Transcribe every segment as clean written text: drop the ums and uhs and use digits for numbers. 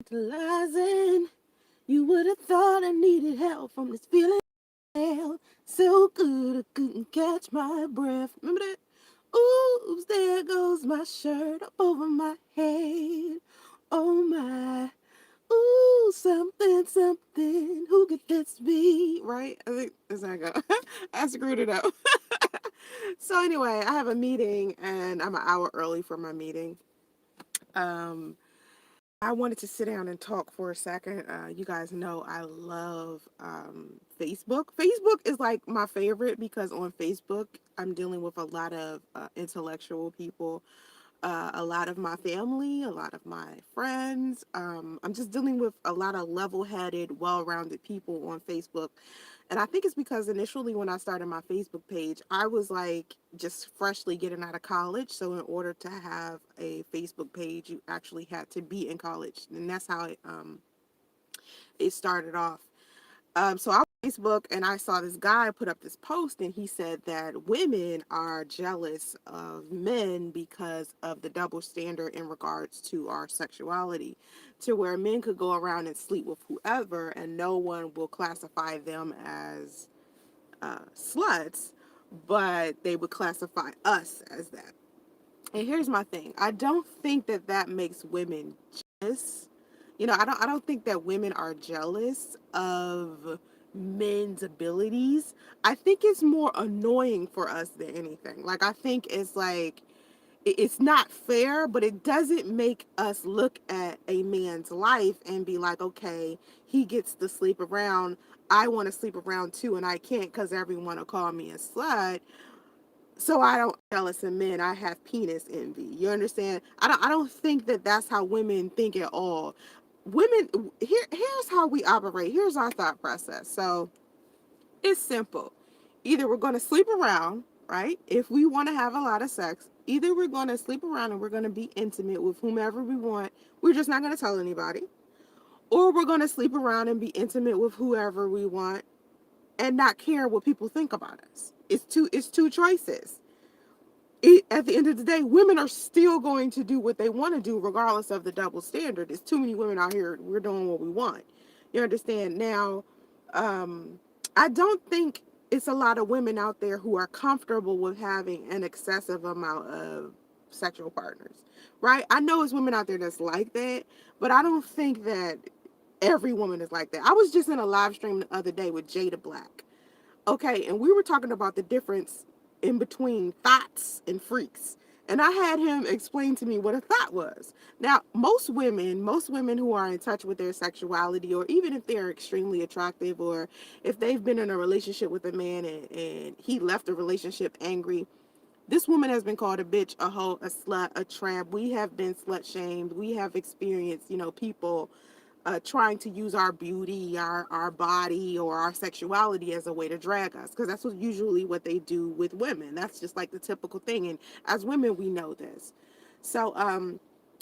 Tantalizing. You would have thought I needed help from this feeling. Hell, so good I couldn't catch my breath. Remember that? Oops, there goes my shirt up over my head. Oh my. Ooh, something, something. Who could this be? Right? I think that's how I go. I screwed it up. So anyway, I have a meeting and I'm an hour early for my meeting. Um, I wanted to sit down and talk for a second. You guys know I love Facebook. Facebook is like my favorite because on Facebook, I'm dealing with a lot of intellectual people, a lot of my family, a lot of my friends. I'm just dealing with a lot of level headed, well rounded people on Facebook. And I think it's because initially when I started my Facebook page, I was like just freshly getting out of college. So in order to have a Facebook page, you actually had to be in college. And that's how it started off. So I was on Facebook and I saw this guy put up this post and he said that women are jealous of men because of the double standard in regards to our sexuality, to where men could go around and sleep with whoever and no one will classify them as sluts, but they would classify us as that. And here's my thing: I don't think that that makes women jealous. I don't think that women are jealous of men's abilities. I think it's more annoying for us than anything. Like I think it's like it's not fair, but it doesn't make us look at a man's life and be like, okay, he gets to sleep around. I want to sleep around too, and I can't because everyone will call me a slut. So I don't jealous of men. I have penis envy. You understand? I don't think that that's how women think at all. Women, here's how we operate. Here's our thought process. So it's simple. Either we're going to sleep around, right? If we want to have a lot of sex, either we're going to sleep around and we're going to be intimate with whomever we want. We're just not going to tell anybody. Or we're going to sleep around and be intimate with whoever we want and not care what people think about us. It's two choices. At the end of the day, women are still going to do what they want to do, regardless of the double standard. There's too many women out here. We're doing what we want. You understand? Now, I don't think it's a lot of women out there who are comfortable with having an excessive amount of sexual partners, right? I know it's women out there that's like that, but I don't think that every woman is like that. I was just in a live stream the other day with Jada Black. Okay, and we were talking about the difference in between thoughts and freaks. And I had him explain to me what a thought was. Now, most women who are in touch with their sexuality, or even if they're extremely attractive, or if they've been in a relationship with a man and he left the relationship angry, this woman has been called a bitch, a hoe, a slut, a tramp. We have been slut shamed. We have experienced, people trying to use our beauty, our body, or our sexuality as a way to drag us, because that's usually what they do with women. That's just like the typical thing. And as women, we know this. So,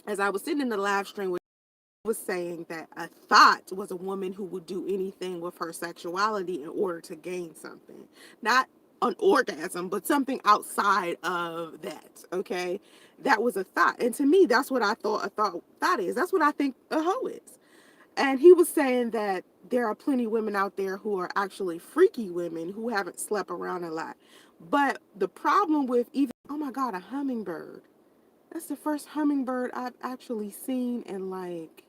as I was sitting in the live stream, was saying that a thought was a woman who would do anything with her sexuality in order to gain something, not an orgasm, but something outside of that. Okay, that was a thought, and to me, that's what I thought a thought is. That's what I think a hoe is. And he was saying that there are plenty of women out there who are actually freaky women who haven't slept around a lot. But the problem with even, oh my God, a hummingbird. That's the first hummingbird I've actually seen and like,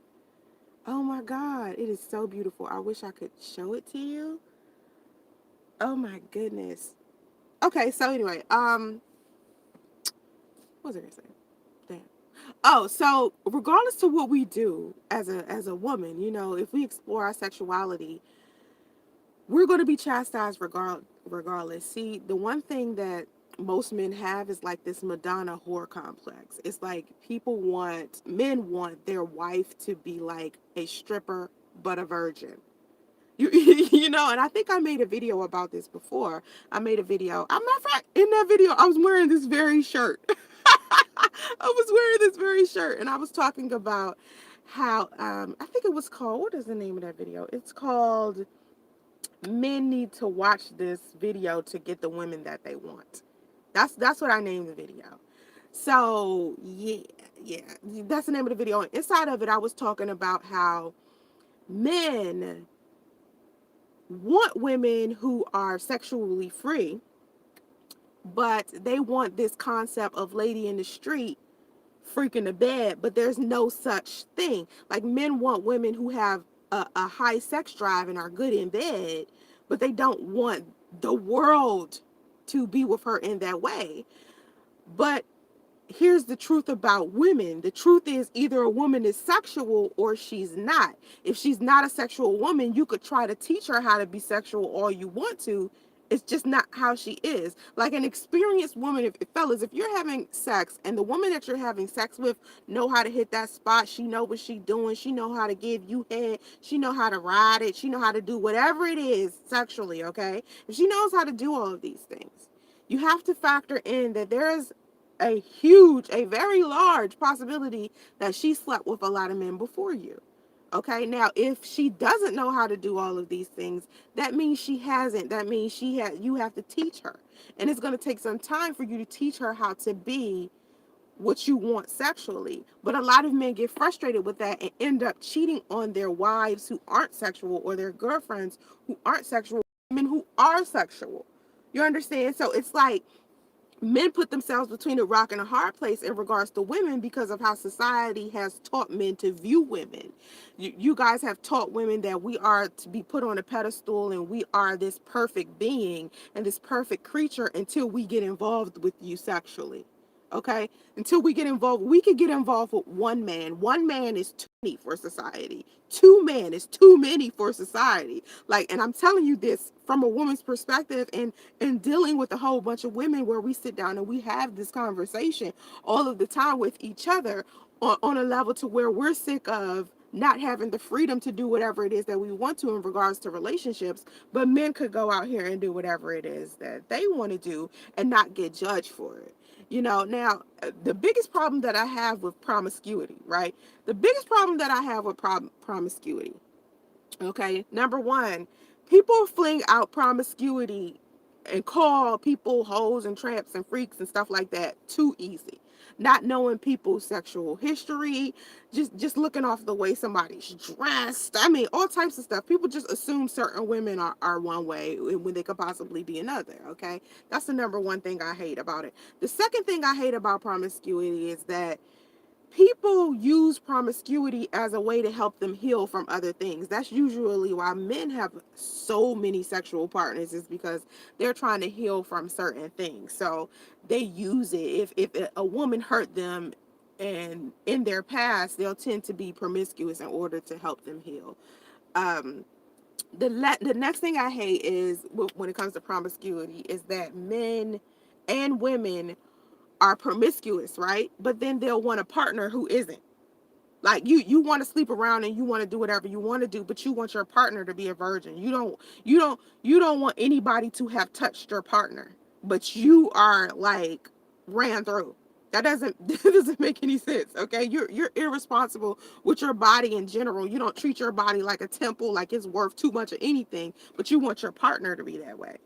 oh my God, it is so beautiful. I wish I could show it to you. Oh my goodness. Okay, so anyway, what was I gonna say? Damn. Oh, so regardless to what we do as a woman, if we explore our sexuality, we're going to be chastised regardless. See, the one thing that most men have is like this Madonna whore complex. It's like men want their wife to be like a stripper but a virgin. You, and I think I made a video about this before. I made a video. I'm not fact in that video. I was wearing this very shirt. I was wearing this very shirt, and I was talking about how I think it was called. What is the name of that video? It's called "Men Need to Watch This Video to Get the Women That They Want." That's what I named the video. So yeah. yeah, that's the name of the video. And inside of it, I was talking about how men want women who are sexually free, but they want this concept of lady in the street freaking the bed, but there's no such thing. Like, men want women who have a high sex drive and are good in bed, but they don't want the world to be with her in that way. But here's the truth about women. The truth is, either a woman is sexual or she's not. If she's not a sexual woman, you could try to teach her how to be sexual all you want to. It's just not how she is. Like an experienced woman, if fellas, if you're having sex and the woman that you're having sex with know how to hit that spot, she know what she doing, she know how to give you head, she know how to ride it, she know how to do whatever it is sexually, okay? If she knows how to do all of these things, you have to factor in that there's a very large possibility that she slept with a lot of men before you. Okay, now if she doesn't know how to do all of these things, that means she hasn't. That means you have to teach her. And it's going to take some time for you to teach her how to be what you want sexually. But a lot of men get frustrated with that and end up cheating on their wives who aren't sexual, or their girlfriends who aren't sexual, men who are sexual. You understand? So it's like, men put themselves between a rock and a hard place in regards to women because of how society has taught men to view women. You guys have taught women that we are to be put on a pedestal and we are this perfect being and this perfect creature until we get involved with you sexually. Okay? Until we get involved, we could get involved with one man. One man is too many for society. Two men is too many for society. Like, and I'm telling you this from a woman's perspective, and dealing with a whole bunch of women where we sit down and we have this conversation all of the time with each other on a level to where we're sick of not having the freedom to do whatever it is that we want to in regards to relationships, but men could go out here and do whatever it is that they want to do and not get judged for it. Now, the biggest problem that I have with promiscuity, right? The biggest problem that I have with promiscuity, okay, number one, people fling out promiscuity and call people hoes and tramps and freaks and stuff like that too easy. Not knowing people's sexual history, just looking off the way somebody's dressed. I mean, all types of stuff. People just assume certain women are one way when they could possibly be another, okay? That's the number one thing I hate about it. The second thing I hate about promiscuity is that people use promiscuity as a way to help them heal from other things. That's usually why men have so many sexual partners, is because they're trying to heal from certain things. So they use it. If a woman hurt them and in their past, they'll tend to be promiscuous in order to help them heal. Um, the next thing I hate is, when it comes to promiscuity, is that men and women are promiscuous, right? But then they'll want a partner who isn't. Like, you want to sleep around and you want to do whatever you want to do, but you want your partner to be a virgin. You don't want anybody to have touched your partner, but you are like ran through. That doesn't make any sense, okay? You're irresponsible with your body in general. You don't treat your body like a temple, like it's worth too much of anything, but you want your partner to be that way.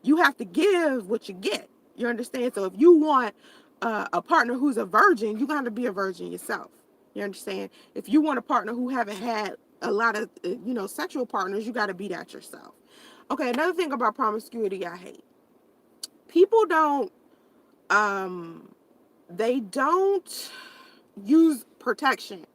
You have to give what you get. You understand? So if you want a partner who's a virgin, you got to be a virgin yourself. You understand? If you want a partner who haven't had a lot of sexual partners, you got to be that yourself. Okay, another thing about promiscuity I hate. People don't they don't use protection.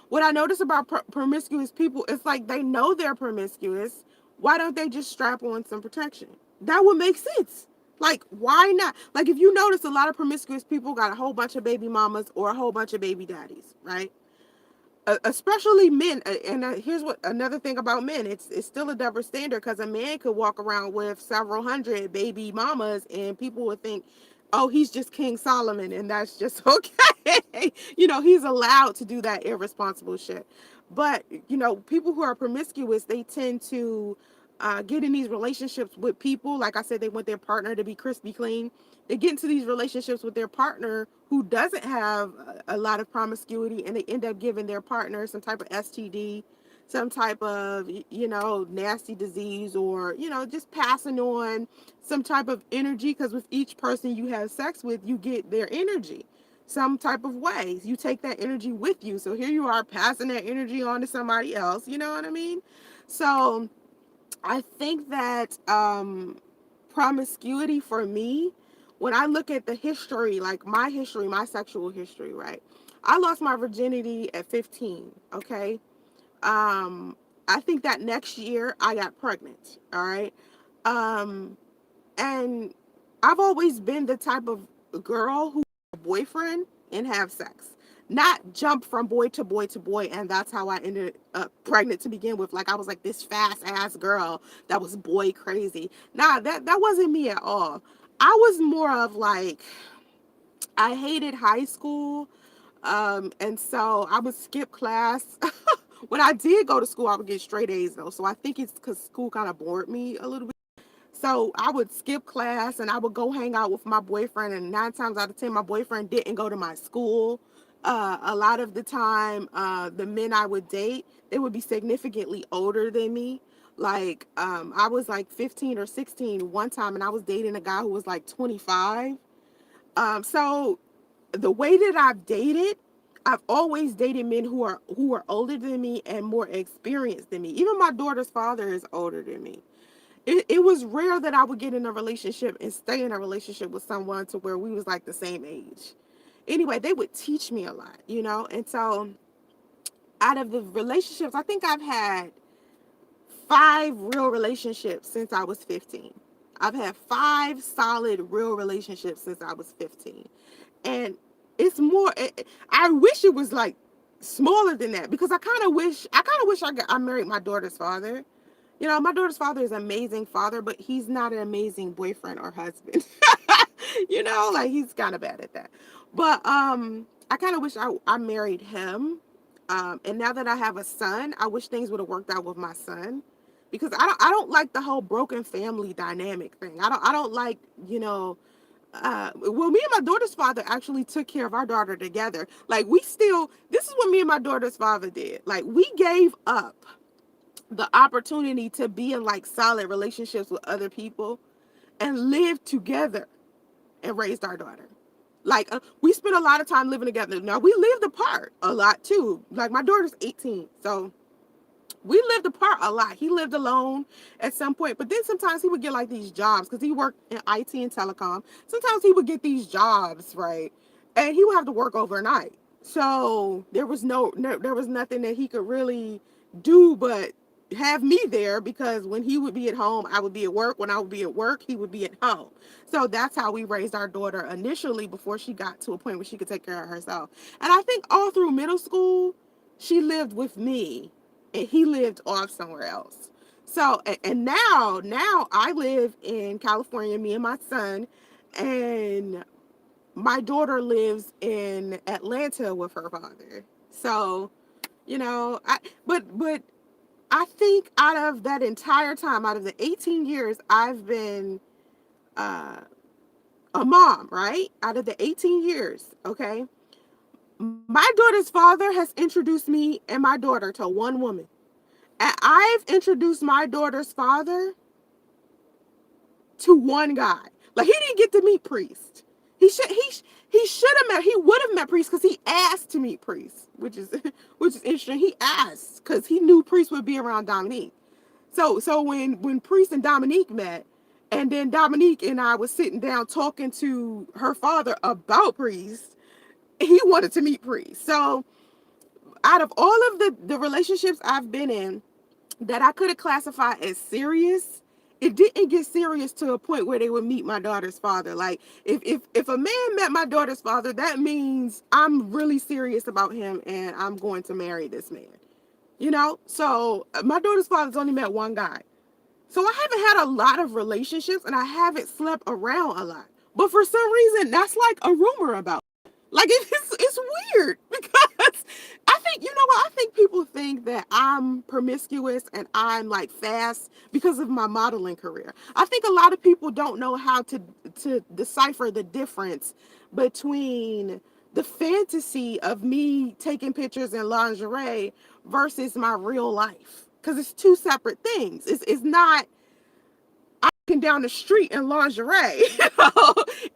What I notice about promiscuous people, it's like they know they're promiscuous. Why don't they just strap on some protection? That would make sense. Like, why not? Like, if you notice, a lot of promiscuous people got a whole bunch of baby mamas or a whole bunch of baby daddies, right? Especially men. And here's what another thing about men: it's still a double standard, because a man could walk around with several hundred baby mamas and people would think, oh, he's just King Solomon and that's just okay. He's allowed to do that irresponsible shit. But people who are promiscuous, they tend to get in these relationships with people. Like I said, they want their partner to be crispy clean. They get into these relationships with their partner who doesn't have a lot of promiscuity, and they end up giving their partner some type of STD, some type of nasty disease, or just passing on some type of energy, because with each person you have sex with, you get their energy. some type of way. You take that energy with you. So here you are passing that energy on to somebody else. You know what I mean? So I think that promiscuity for me, when I look at the history, like my history, my sexual history, right? I lost my virginity at 15, okay? Um, I think that next year I got pregnant, all right? Um, and I've always been the type of girl who has a boyfriend and have sex. Not jump from boy to boy to boy, and that's how I ended up pregnant to begin with. Like I was like this fast ass girl that was boy crazy. Nah, that wasn't me at all. I was more of like I hated high school, and so I would skip class. When I did go to school, I would get straight A's though. So I think it's because school kind of bored me a little bit. So I would skip class and I would go hang out with my boyfriend. And 9 times out of 10, my boyfriend didn't go to my school. A lot of the time, the men I would date, they would be significantly older than me. Like, I was like 15 or 16 one time, and I was dating a guy who was like 25. So the way that I've dated, I've always dated men who are older than me and more experienced than me. Even my daughter's father is older than me. It was rare that I would get in a relationship and stay in a relationship with someone to where we was like the same age. Anyway, they would teach me a lot, you know? And so out of the relationships, I think I've had 5 real relationships since I was 15. I've had 5 solid real relationships since I was 15. And it's more, I wish it was like smaller than that because I kind of wish I married my daughter's father. You know, my daughter's father is an amazing father, but he's not an amazing boyfriend or husband. You know, like he's kind of bad at that. But I kind of wish I married him. And now that I have a son, I wish things would have worked out with my son. Because I don't like the whole broken family dynamic thing. I don't like, you know, well, me and my daughter's father actually took care of our daughter together. Like this is what me and my daughter's father did. Like we gave up the opportunity to be in like solid relationships with other people and live together and raised our daughter. Like we spent a lot of time living together. Now we lived apart a lot too. Like my daughter's 18, so we lived apart a lot. He lived alone at some point, but then sometimes he would get like these jobs because he worked in IT and telecom. Sometimes he would get these jobs, right? And he would have to work overnight. So there was there was nothing that he could really do but have me there because when he would be at home, I would be at work. When I would be at work, he would be at home. So that's how we raised our daughter initially before she got to a point where she could take care of herself. And I think all through middle school, she lived with me and he lived off somewhere else. So and now I live in California, me and my son, and my daughter lives in Atlanta with her father. So, you know, but I think out of that entire time, out of the 18 years I've been uh, a mom, right? Out of the 18 years, okay, my daughter's father has introduced me and my daughter to one woman. And I've introduced my daughter's father to one guy. Like he didn't get to meet Priest. He would have met Priest because he asked to meet Priest, which is interesting. He asked because he knew Priest would be around Dominique. So when Priest and Dominique met, and then Dominique and I was sitting down talking to her father about Priest, he wanted to meet Priest. So out of all of the relationships I've been in that I could have classified as serious, it didn't get serious to a point where they would meet my daughter's father. Like if a man met my daughter's father, that means I'm really serious about him and I'm going to marry this man. You know? So my daughter's father's only met one guy. So I haven't had a lot of relationships and I haven't slept around a lot. But for some reason, that's like a rumor about. Like it's weird because I think you know what I think people think that I'm promiscuous and I'm like fast because of my modeling career. I think a lot of people don't know how to decipher the difference between the fantasy of me taking pictures in lingerie versus my real life because it's two separate things. It's not down the street in lingerie.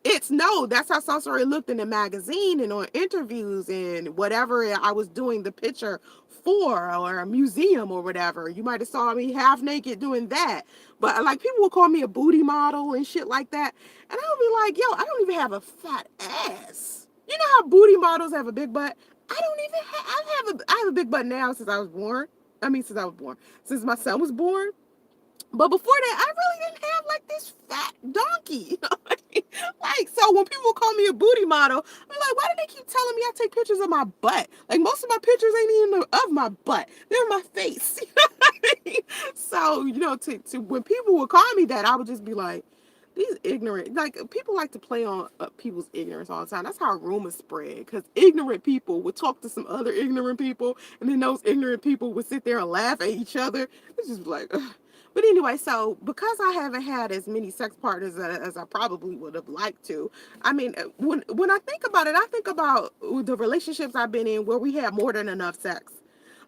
It's no, that's how Soncerae looked in the magazine and on interviews and whatever I was doing the picture for, or a museum or whatever. You might have saw me half naked doing that. But like people would call me a booty model and shit like that. And I would be like, yo, I don't even have a fat ass. You know how booty models have a big butt? I don't even I have a big butt now since I was born. Since I was born. Since my son was born. But before that, I really didn't have like this fat donkey. You know what I mean? Like, so when people call me a booty model, I'm like, why do they keep telling me I take pictures of my butt? Like, most of my pictures ain't even of my butt, they're my face. You know what I mean? So, to when people would call me that, I would just be like, these ignorant, like, people like to play on people's ignorance all the time. That's how rumors spread, because ignorant people would talk to some other ignorant people, and then those ignorant people would sit there and laugh at each other. It's just like, ugh. But anyway, so because I haven't had as many sex partners as I probably would have liked to, I mean, when I think about it, I think about the relationships I've been in where we had more than enough sex.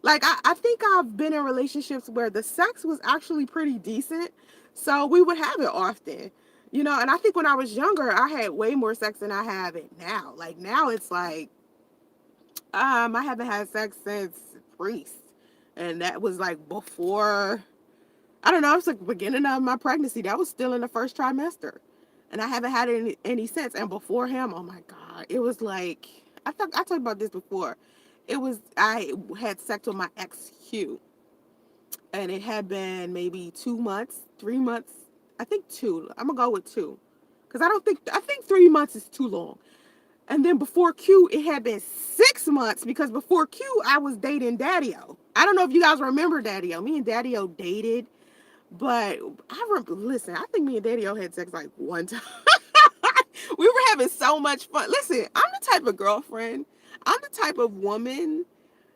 Like, I think I've been in relationships where the sex was actually pretty decent, so we would have it often. And I think when I was younger, I had way more sex than I have it now. Like, now it's like, I haven't had sex since priest. And that was like before, I don't know, it was like the beginning of my pregnancy. That was still in the first trimester. And I haven't had any since. And before him, oh my God, it was like, I talked about this before. I had sex with my ex Q. And it had been maybe 2 months, 3 months. I think two. I'm going to go with two. Because I think 3 months is too long. And then before Q, it had been 6 months, because before Q, I was dating Daddy-O. I don't know if you guys remember Daddy-O. Me and Daddy-O dated. But listen, I think me and Daddy-O had sex like one time. We were having so much fun. Listen, I'm the type of girlfriend, I'm the type of woman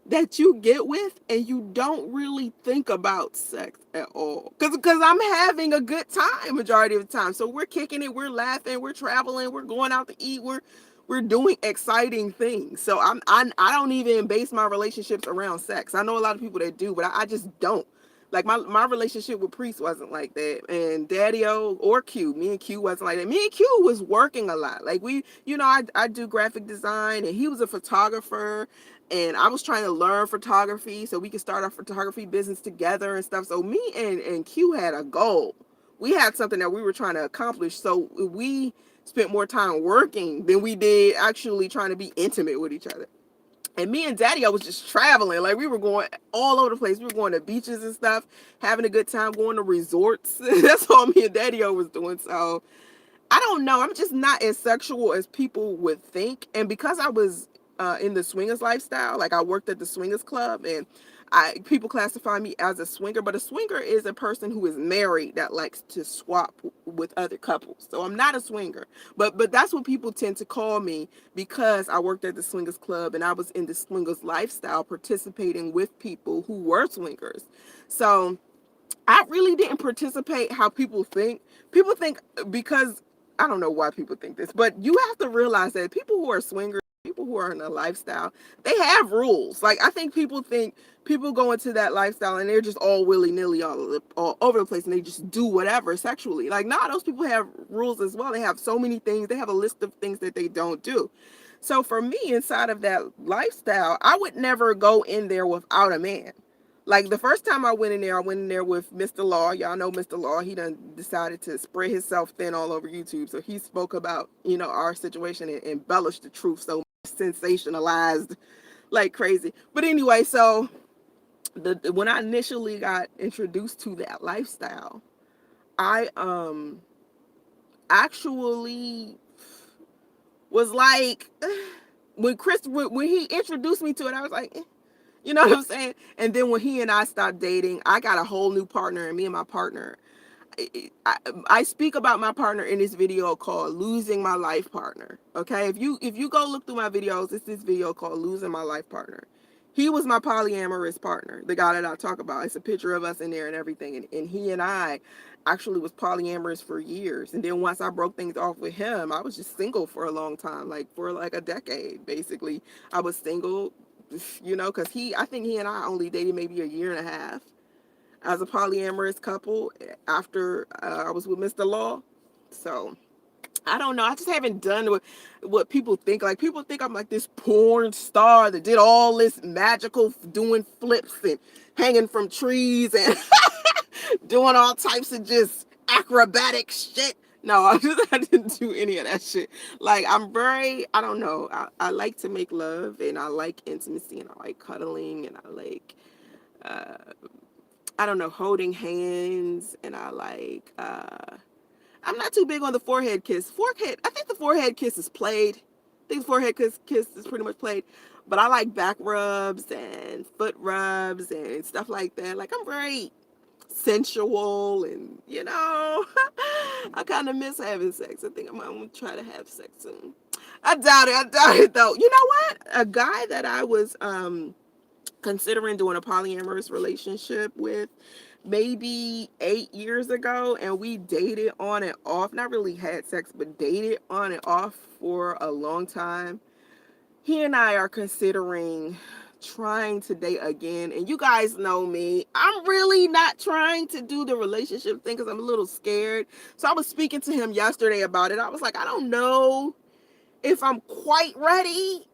that you get with and you don't really think about sex at all. Because I'm having a good time majority of the time. So we're kicking it, we're laughing, we're traveling, we're going out to eat, we're doing exciting things. So I don't even base my relationships around sex. I know a lot of people that do, but I just don't. Like my relationship with Priest wasn't like that, and Daddy-O or Q, me and Q wasn't like that. Me and Q was working a lot. Like I do graphic design, and he was a photographer, and I was trying to learn photography so we could start our photography business together and stuff. So me and Q had a goal. We had something that we were trying to accomplish. So we spent more time working than we did actually trying to be intimate with each other. And me and Daddy, I was just traveling. Like, we were going all over the place. We were going to beaches and stuff, having a good time, going to resorts. That's all me and Daddy was doing. So I don't know. I'm just not as sexual as people would think. And because I was in the swingers lifestyle, like I worked at the swingers club, and people classify me as a swinger, but a swinger is a person who is married that likes to swap with other couples. So I'm not a swinger, but that's what people tend to call me, because I worked at the swingers club and I was in the swingers lifestyle, participating with people who were swingers. So I really didn't participate how people think. People think, because I don't know why people think this, but you have to realize that people who are swingers, people who are in a lifestyle, they have rules. Like, I think people go into that lifestyle and they're just all willy-nilly all over the place, and they just do whatever sexually. Like, nah, those people have rules as well. They have so many things. They have a list of things that they don't do. So for me, inside of that lifestyle, I would never go in there without a man. Like, the first time I went in there with Mr. Law. Y'all know Mr. Law. He done decided to spread himself thin all over YouTube. So he spoke about, our situation and embellished the truth, so sensationalized like crazy. But anyway, so when I initially got introduced to that lifestyle, I actually was like, when he introduced me to it, I was like, you know what I'm saying? And then when he and I stopped dating, I got a whole new partner, and me and my partner, I speak about my partner in this video called Losing My Life Partner. Okay, if you go look through my videos, it's this video called Losing My Life Partner. He was my polyamorous partner, the guy that I talk about. It's a picture of us in there and everything. And he and I actually was polyamorous for years. And then once I broke things off with him, I was just single for a long time, like for like a decade, basically. I was single, because I think he and I only dated maybe a year and a half. as a polyamorous couple after I was with Mr. Law. So I don't know. I just haven't done what people think. Like, people think I'm like this porn star that did all this magical doing flips and hanging from trees and doing all types of just acrobatic shit. No, I didn't do any of that shit. Like, I don't know. I like to make love, and I like intimacy, and I like cuddling, and I like, I don't know, holding hands, and I like, I'm not too big on the forehead kiss. I think the forehead kiss is played. I think the forehead kiss is pretty much played. But I like back rubs and foot rubs and stuff like that. Like, I'm very sensual, and I kind of miss having sex. I think I'm gonna try to have sex soon. I doubt it though. You know what? A guy that I was considering doing a polyamorous relationship with maybe 8 years ago, and we dated on and off, not really had sex, but dated on and off for a long time. He and I are considering trying to date again. And you guys know me, I'm really not trying to do the relationship thing because I'm a little scared. So I was speaking to him yesterday about it. I was like, I don't know if I'm quite ready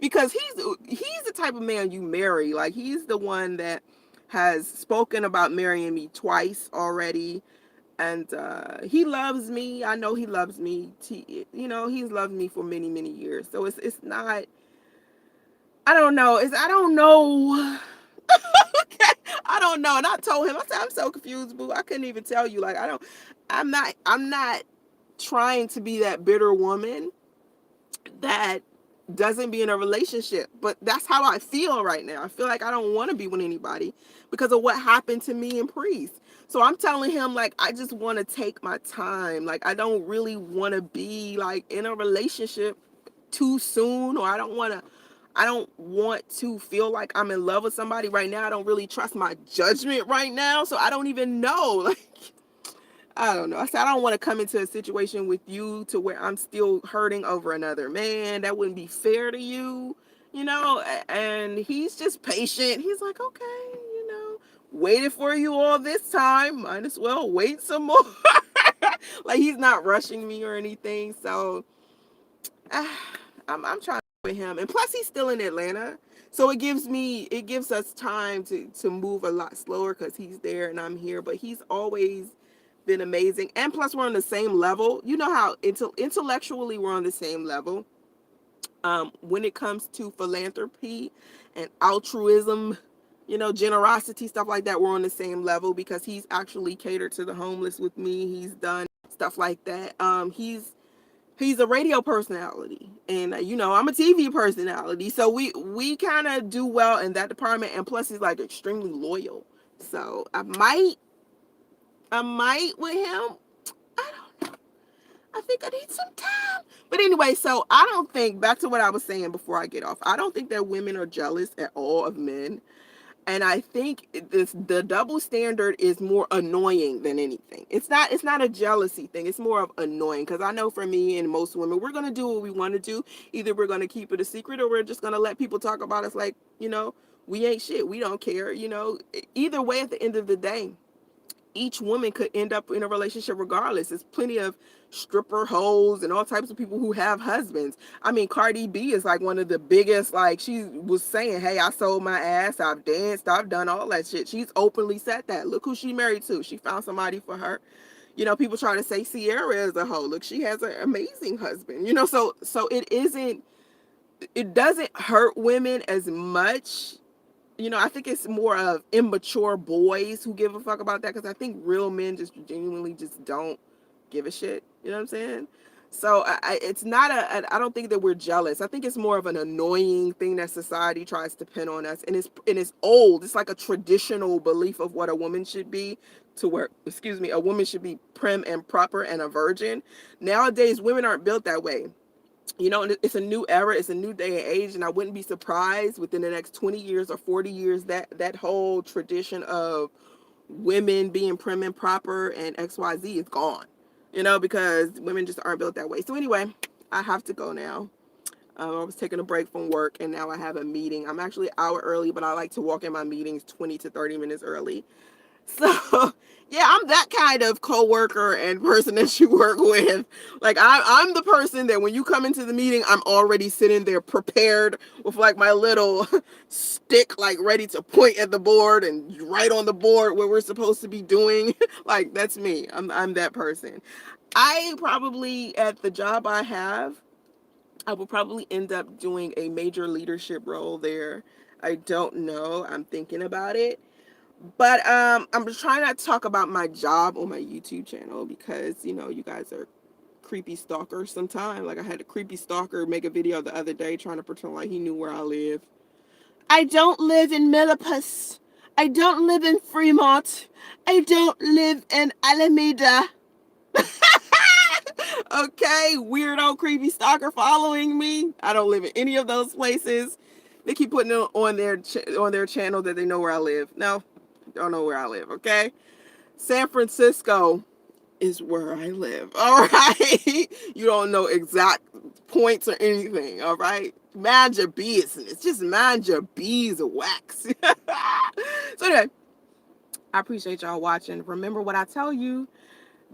because he's the type of man you marry. Like, he's the one that has spoken about marrying me twice already, and he loves me. I know he loves me. He's loved me for many, many years. So it's not. I don't know. I don't know. Okay, I don't know. And I told him, I said, I'm so confused, boo. I couldn't even tell you. Like, I'm not trying to be that bitter woman that doesn't be in a relationship. But that's how I feel right now. I feel like I don't want to be with anybody because of what happened to me and Priest. So I'm telling him, like, I just want to take my time. Like, I don't really want to be like in a relationship too soon, or I don't want to feel like I'm in love with somebody right now. I don't really trust my judgment right now. So I don't even know. Like, I don't know. I said, I don't want to come into a situation with you to where I'm still hurting over another man. That wouldn't be fair to you, And he's just patient. He's like, okay, waited for you all this time. Might as well wait some more. Like, he's not rushing me or anything. So I'm trying with him, and plus he's still in Atlanta, so it gives us time to move a lot slower because he's there and I'm here. But he's always been amazing, and plus we're on the same level. You know how intellectually we're on the same level. When it comes to philanthropy and altruism, generosity, stuff like that, we're on the same level because he's actually catered to the homeless with me. He's done stuff like that. He's a radio personality, and I'm a TV personality, so we kind of do well in that department. And plus he's like extremely loyal, so I might with him. I don't know. I think I need some time. But anyway, so I don't think, back to what I was saying before I get off, I don't think that women are jealous at all of men. And I think the double standard is more annoying than anything. It's not a jealousy thing. It's more of annoying, because I know for me and most women, we're going to do what we want to do. Either we're going to keep it a secret, or we're just going to let people talk about us like, we ain't shit. We don't care. Either way, at the end of the day, each woman could end up in a relationship regardless. There's plenty of stripper hoes and all types of people who have husbands. I mean, Cardi B is like one of the biggest, like, she was saying, hey, I sold my ass, I've danced, I've done all that shit. She's openly said that. Look who she married to. She found somebody for her. People try to say Sierra is a hoe. Look, she has an amazing husband. So it doesn't hurt women as much. I think it's more of immature boys who give a fuck about that, because I think real men just genuinely just don't give a shit. You know what I'm saying? So it's not I don't think that we're jealous. I think it's more of an annoying thing that society tries to pin on us, and it's old. It's like a traditional belief of what a woman should be, to where, excuse me, a woman should be prim and proper and a virgin. Nowadays, women aren't built that way. It's a new era, it's a new day and age, and I wouldn't be surprised within the next 20 years or 40 years that whole tradition of women being prim and proper and XYZ is gone, because women just aren't built that way. So anyway, I have to go now. I was taking a break from work, and now I have a meeting. I'm actually an hour early, but I like to walk in my meetings 20 to 30 minutes early. So, yeah, I'm that kind of coworker and person that you work with. Like, I'm the person that when you come into the meeting, I'm already sitting there prepared with like my little stick, like ready to point at the board and write on the board what we're supposed to be doing. Like, that's me. I'm that person. I probably, at the job I have, I will probably end up doing a major leadership role there. I don't know. I'm thinking about it. But I'm just trying not to talk about my job on my YouTube channel because, you guys are creepy stalkers sometimes. Like, I had a creepy stalker make a video the other day trying to pretend like he knew where I live. I don't live in Millipus. I don't live in Fremont. I don't live in Alameda. Okay, weirdo, creepy stalker following me. I don't live in any of those places. They keep putting it on their channel that they know where I live. No, don't know where I live. Okay, San Francisco is where I live. All right, you don't know exact points or anything. All right, mind your business. Just mind your beeswax. So anyway, I appreciate y'all watching. Remember what I tell you.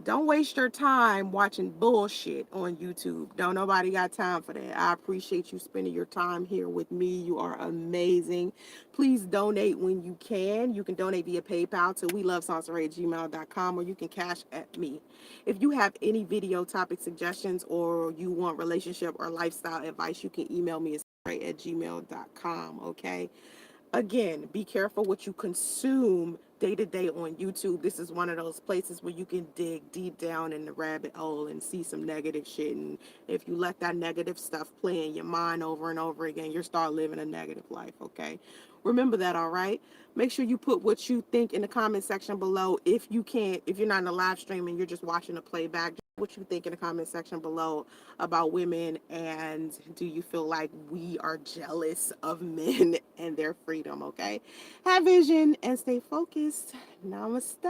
Don't waste your time watching bullshit on YouTube. Don't nobody got time for that. I appreciate you spending your time here with me. You are amazing. Please donate when you can. You can donate via PayPal to welovesonserae@gmail.com, or you can cash at me. If you have any video topic suggestions or you want relationship or lifestyle advice, you can email me at gmail.com. Okay. Again, be careful what you consume day to day on YouTube. This is one of those places where you can dig deep down in the rabbit hole and see some negative shit. And if you let that negative stuff play in your mind over and over again, you'll start living a negative life, okay? Remember that, all right? Make sure you put what you think in the comment section below. If you're not in a live stream and you're just watching a playback, what you think in the comment section below about women, and do you feel like we are jealous of men and their freedom, okay? Have vision and stay focused. Namaste.